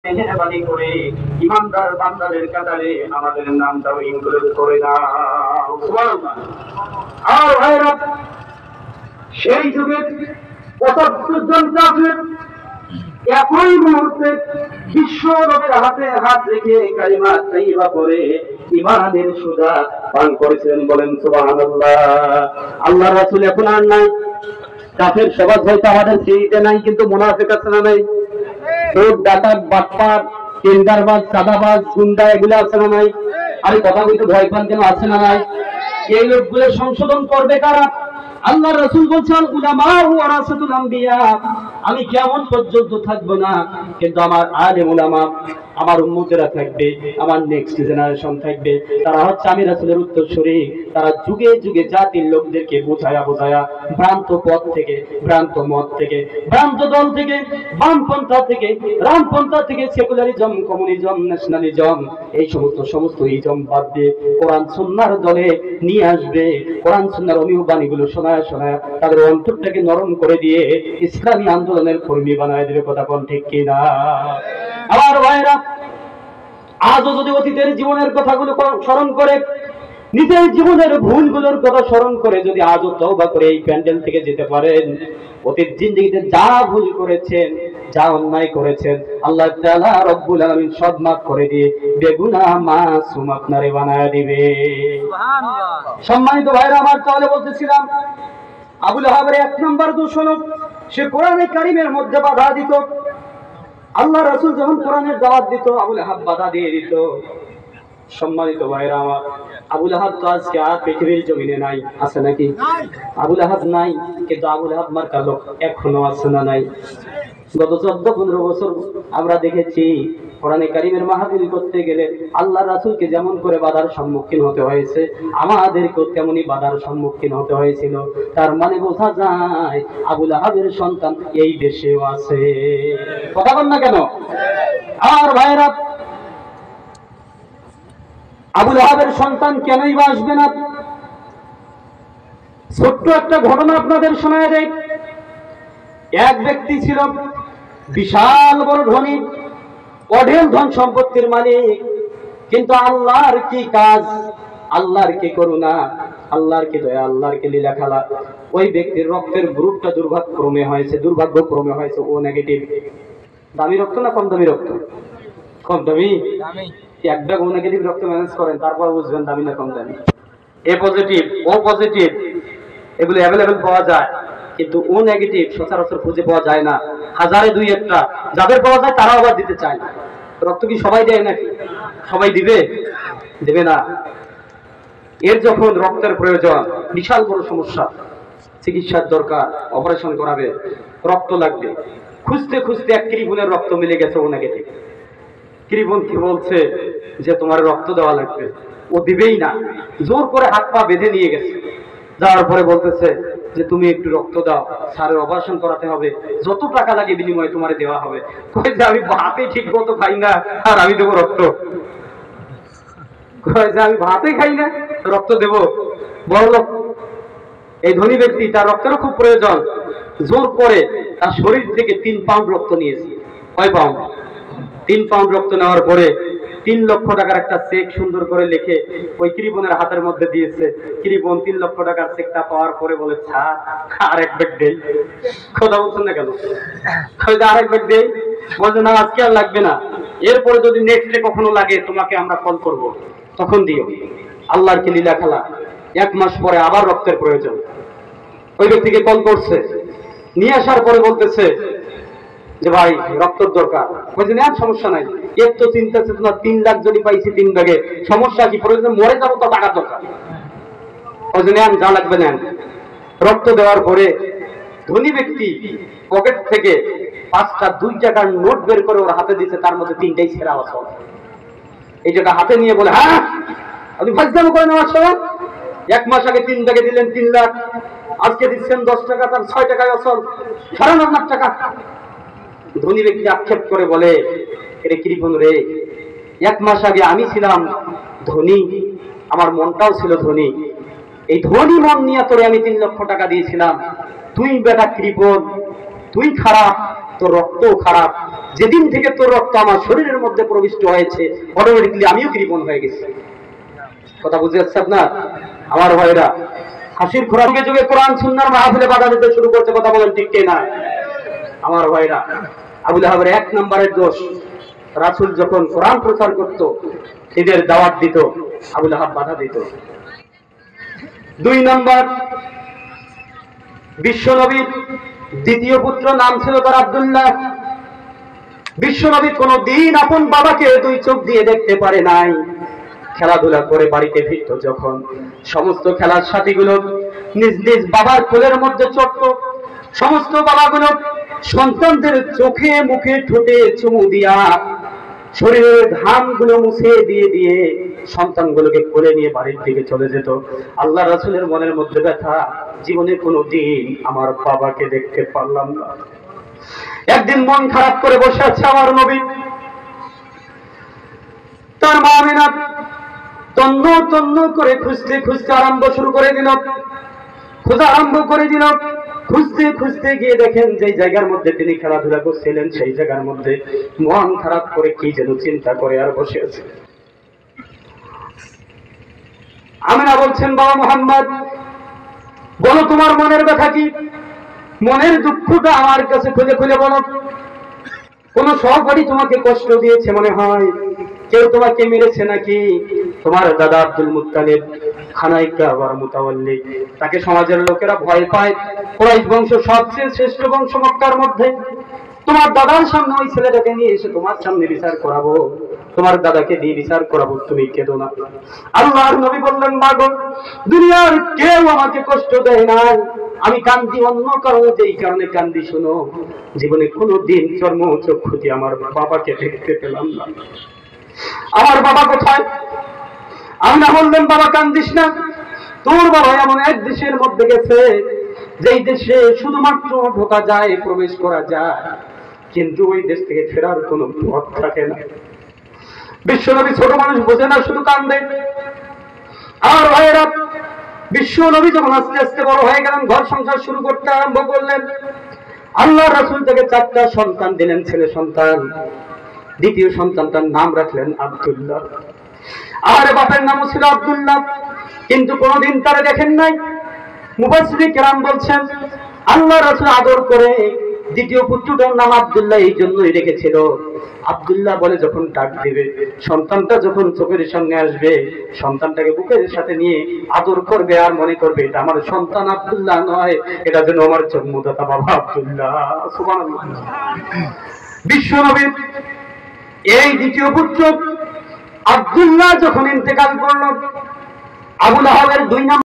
মেহেরবানি করে ইমানদার বান্দাদের কাতারে আমাদের নামটাও ইনক্লুড করে দাও। সুবহানাল্লাহ। আর ভাইরা, সেই যুগে ৭৫ জন কাফের একই মুহূর্তে বিশ্ব নবীর হাতে হাত রেখে কালিমা তাইয়্যিবা পড়ে ঈমানের সুধা পান করেছিলেন। বলেন সুবহানাল্লাহ। আল্লাহর রাসূল এখন আর নাই, কাফের সমাজ হয়তো আমাদের সিঁড়িতে নাই, কিন্তু মুনাফিক আছে না নাই? চোর, ডাকাত, বাটপার, টেন্ডারবাজ, চাঁদাবাজ, গুন্ডা এগুলো আছে না নাই? আরে কথা বলতে ভয় পান কেন? আছে না নাই? এই লোকগুলো সংশোধন করবে কারা? আল্লাহ রাসূল বলছেন উলামা ওয়ারাসাতুল আম্বিয়া, আমি কিয়ামত পর্যন্ত থাকবো না, কিন্তু আমার আলেম উলামা, আমার উম্মতেরা থাকবে, আমার নেক্সট জেনারেশন থাকবে। তারা হচ্ছে আমি রাসূলের উত্তরসূরি। তারা যুগে যুগে জাতির লোকদেরকে বোঝায়া বোঝায়া ভ্রান্ত পথ থেকে, ভ্রান্ত মত থেকে, ভ্রান্ত দল থেকে, বামপন্থা থেকে, রামপন্থা থেকে, সেকুলারিজম, কমিউনিজম, ন্যাশনালিজম, এই সমস্ত ইজম বাদ দিয়ে কোরআন সুন্নাহর দলে নিয়ে আসবে। কোরআন সুন্নাহর অমীয় বাণীগুলো শোনায় শোনায় তাদের অন্তরটাকে নরম করে দিয়ে ইসলামী আন্দোলনের কর্মী বানায় দেবে। কথা কোন ঠিক কিনা? আমার ভাইরা, আজও যদি অতীতের জীবনের কথাগুলো স্মরণ করে, নিজের জীবনের ভুলগুলোর কথা স্মরণ করে যদি আজও তওবা করে এই প্যান্ডেল থেকে যেতে পারেন, অতীত জিন্দেগিতে যা ভুল করেছেন, যা অন্যায় করেছেন, আল্লাহ তাআলা রব্বুল আলামিন সব মাফ করে দিয়ে বেগুনাহ মাসুম আপনারে বানায় দিবে। সুবহানাল্লাহ। সম্মানিত ভাইরা আমার, তাহলে বলতেছিলাম আবু লাহাবের ১ নম্বর দূষণ, সে কোরআনে কারীমের মধ্যে বাধা দিত। আল্লাহ রাসূল যখন কোরআনের দাওয়াত দিত, আবু লাহাব বাধা দিয়ে দিত। সম্মানিত ভাইরা আমার, আবু লাহাব তো আজকে আর পৃথিবীর জমিনে নাই, আছে নাকি? আবু লাহাব নাই, কিন্তু আবু লাহাব মার্কা লোক এখনো আছে না নাই? গত ১৪-১৫ বছর আমরা দেখেছি কোরআনে কারীমের মাহফিল করতে গেলে আল্লাহ রাসূলকে যেমন করে বাধার সম্মুখীন হতে হয়েছে, আমাদেরকেও তেমনি বাধার সম্মুখীন হতে হয়েছিল। তার মানে বোঝা যায় আবু লাহাবের সন্তান এই দেশেও আছে। কথা বল না কেন? আর ভাইরা, আবু লাহাবের সন্তান কেনই বা আসবে না? ছোট্ট একটা ঘটনা আপনাদের শোনায় দেয়। এক ব্যক্তি ছিল বিশাল বড় ধনী, অঢেল ধন সম্পত্তির মালিক, কিন্তু আল্লাহর কি কাজ, আল্লাহর কি করুণা, আল্লাহর কি দয়া, আল্লাহর কি লীলা খেলা। ওই ব্যক্তির রক্তের গ্রুপটা দুর্ভাগ্যক্রমে হয়েছে ও নেগেটিভ। দামি রক্ত না কম দামি রক্ত? কম দামি। এক ব্যাগ ও নেগেটিভ রক্ত ম্যানেজ করেন, তারপর বুঝবেন দামি না কম দামি। এ পজিটিভ, ও পজিটিভ এগুলো অ্যাভেলেবেল পাওয়া যায়, কিন্তু ও নেগেটিভ সচরাচর খুঁজে পাওয়া যায় না, হাজারে দুই একটা। যাদের পাওয়া যায় তারাও আবার দিতে চায় না। রক্ত কি সবাই দেয় নাকি? সবাই দিবে? দেবে না। এর যখন রক্তের প্রয়োজন, বিশাল বড় সমস্যা, চিকিৎসার দরকার, অপারেশন করাবে, রক্ত লাগবে, খুঁজতে খুঁজতে এক কৃপণের রক্ত মিলে গেছে ও নেগেটিভ। কৃপণ কি বলছে যে তোমার রক্ত দেওয়া লাগবে, ও দিবেই না, জোর করে হাত পা বেঁধে নিয়ে গেছে। যাওয়ার পরে বলতেছে যে তুমি একটু রক্ত দাও, স্যারের অপারেশন করাতে হবে, যত টাকা লাগে বিনিময়ে তোমারে দেওয়া হবে। কই যে আমি ভাতে ঠিক মতো খাই না, আর আমি দেবো রক্ত? কই যে আমি ভাতে খাই না, রক্ত দেব? বড় লোক এই ধনী ব্যক্তি, তার রক্তেরও খুব প্রয়োজন, জোর করে তার শরীর থেকে ৩ পাউন্ড রক্ত নিয়েছে। কয় পাউন্ড? ৩ পাউন্ড রক্ত নেওয়ার পরে ৩ লক্ষ টাকার একটা চেক সুন্দর করে লিখে ওই কৃপণের হাতের মধ্যে দিয়েছে। কৃপণ ৩ লক্ষ টাকার চেকটা পাওয়ার পরে বলে, ছাড়, আরেক ব্যাগ দেই। কথা বলছেন না কেন? আরেক ব্যাগ দেই। বলছে না, আজকে আর লাগবে না, এরপরে যদি নেক্সট ডে কখনো লাগে তোমাকে আমরা কল করব, তখন দিও। আল্লাহর কি লীলা খেলা। ১ মাস পরে আবার রক্তের প্রয়োজন, ওই ব্যক্তিকে কল করছে, নিয়ে আসার পরে বলতেছে যে ভাই রক্তের দরকার। বলছে না, সমস্যা নাই, এর তো চিন্তা চেতনা ৩ লাখ যদি পাইছি ৩ ভাগে, সমস্যা কি? প্রয়োজন মরে যাবো তো টাকার দরকার। বলছে নেন, যা লাগবে নেন। রক্ত দেওয়ার পরে ধনী ব্যক্তি পকেট থেকে 5টা 2 টাকার নোট বের করে ওর হাতে দিচ্ছে, তার মধ্যে 3টাই ছেঁড়া আসল। এই টাকা হাতে নিয়ে বলে, হ্যাঁ আপনি ফাজলামো করে নেওয়ার সময় 1 মাস আগে 3 ভাগে দিলেন 3 লাখ, আজকে দিচ্ছেন 10 টাকা, তার 6 টাকায় আসল, 9.5 লাখ টাকা। ধনী ব্যক্তি আক্ষেপ করে বলে, এরে কৃপণ রে, 1 মাস আগে আমি ছিলাম ধনী, আমার মনটাও ছিল ধনী, এই ধনী মন নিয়ে তোরে আমি 3 লক্ষ টাকা দিয়েছিলাম, তুই বেটা কৃপণ, তুই খারাপ, তোর রক্ত খারাপ, যেদিন থেকে তোর রক্ত আমার শরীরের মধ্যে প্রবিষ্ট হয়েছে অটোমেটিকলি আমিও কৃপণ হয়ে গেছি। কথা বুঝে যাচ্ছে আপনার? আমার ভাইরা, হাসির খোরাক যুগে যুগে কোরআন সুন্নাহর মাহফিলে বাধা দিতে শুরু করছে, কথা বলেন ঠিক কিনা? আমার ভাইরা, আবু লাহাবের 1 নম্বরের দোষ, রাসূল যখন কোরআন প্রচার করত, ঈদের দাওয়াত দিত, আবু লাহাব বাধা দিত। 2 নম্বর, বিশ্বনবীর দ্বিতীয় পুত্র নাম ছিল তার আব্দুল্লাহ। বিশ্বনবী কোনদিন আপন বাবাকে 2 চোখ দিয়ে দেখতে পারে নাই। খেলাধুলা করে বাড়িতে ফিরত যখন, সমস্ত খেলার সাথীগুলো নিজ নিজ বাবার কোলের মধ্যে চড়ত। সমস্ত বাবাগুলো সন্তানদের চোখে মুখে ঠোঁটে চুমু দিয়া শরীরের ঘামগুলো মুছে দিয়ে দিয়ে সন্তানগুলোকে কোলে নিয়ে বাড়ির দিকে চলে যেত। আল্লাহ রাসূলের মনের মধ্যে ব্যথা, জীবনে কোনোদিন আমার বাবাকে দেখতে পারলাম না। একদিন মন খারাপ করে বসে আছে আমার নবী, তার মা আমিনা তন্ন তন্ন করে খুঁজতে খুঁজতে শুরু করে দিল, খোঁজা আরম্ভ করে দিল। খুঁজতে খুঁজতে গিয়ে দেখেন যে জায়গার মধ্যে তিনি খেলাধুলা করছিলেন সেই জায়গার মধ্যে মন খারাপ করে কি যেন চিন্তা করে আর বসে আছে। আমিনা বলছেন, বাবা মুহাম্মদ, বলো তোমার মনের ব্যথা কি, মনের দুঃখটা আমার কাছে খুলে খুলে বলো। কোন সহপাঠী তোমাকে কষ্ট দিয়েছে মনে হয়, কেউ তোমাকে মেরেছে নাকি? তোমার দাদা আব্দুল মুত্তালিব খানায় কাবার মুতাওয়াল্লি, তাকে সমাজের লোকেরা ভয় পায়। কুরাইশ বংশ সবচেয়ে শ্রেষ্ঠ বংশ মক্কার মধ্যে। তোমার দাদার সামনে ওই ছেলেটাকে নিয়ে এসে তোমার সামনে বিচার করাবো, তোমার দাদাকে দিয়ে বিচার করাবো, তুমি কেঁদো না। আল্লাহর নবী বললেন, মাগো, দুনিয়ার কেউ আমাকে কষ্ট দেয় না, আমি কান্দি অন্য কারণে, যেই কারণে কান্দি শুনো, জীবনে কোনোদিন চর্ম চক্ষু দিয়ে আমার বাবাকে দেখতে পেলাম না। আমার বাবা কোথায়? আমি না বললেন, বাবা কান্দিস না, তোর বাবা এমন এক দেশের মধ্যে গেছে যেই দেশে শুধুমাত্র ঢোকা যায়, প্রবেশ করা যায়, কিন্তু ওই দেশ থেকে ফেরার কোনো পথ থাকে না। বিশ্বনবী ছোট মানুষ বোঝে না, শুধু কান্দে। আর ভাইয়েরা, বিশ্বনবী যখন আস্তে আস্তে বড় হয়ে গেলেন, ঘর সংসার শুরু করতে আরম্ভ করলেন, আল্লাহ রাসূল তাকে 4টা সন্তান দিলেন, ছেলে সন্তান। দ্বিতীয় সন্তানটার নাম রাখলেন আব্দুল্লাহ। আর বাপের নামও ছিল আব্দুল্লাহ, কিন্তু কোনদিন তারা দেখেন নাই। মুফাসসিরিন কেরাম বলছেন, আল্লাহ রাসূল আদর করে দ্বিতীয় পুত্রটার নাম আব্দুল্লাহ এই জন্যই রেখেছিল। আব্দুল্লাহ বলে যখন ডাক দিবে, সন্তানটা যখন চোখের সামনে আসবে, সন্তানটাকে বুকের সাথে নিয়ে আদর করবে আর মনে করবে এটা আমার সন্তান আব্দুল্লাহ নয়, এটা যেন আমার জন্মদাতা বাবা আব্দুল্লাহ। সুবহানাল্লাহ। বিশ্বনবীর এই দ্বিতীয় পুত্র আব্দুল্লাহ যখন ইন্তেকাল করল, আবু লাহাবের 2 নম্বর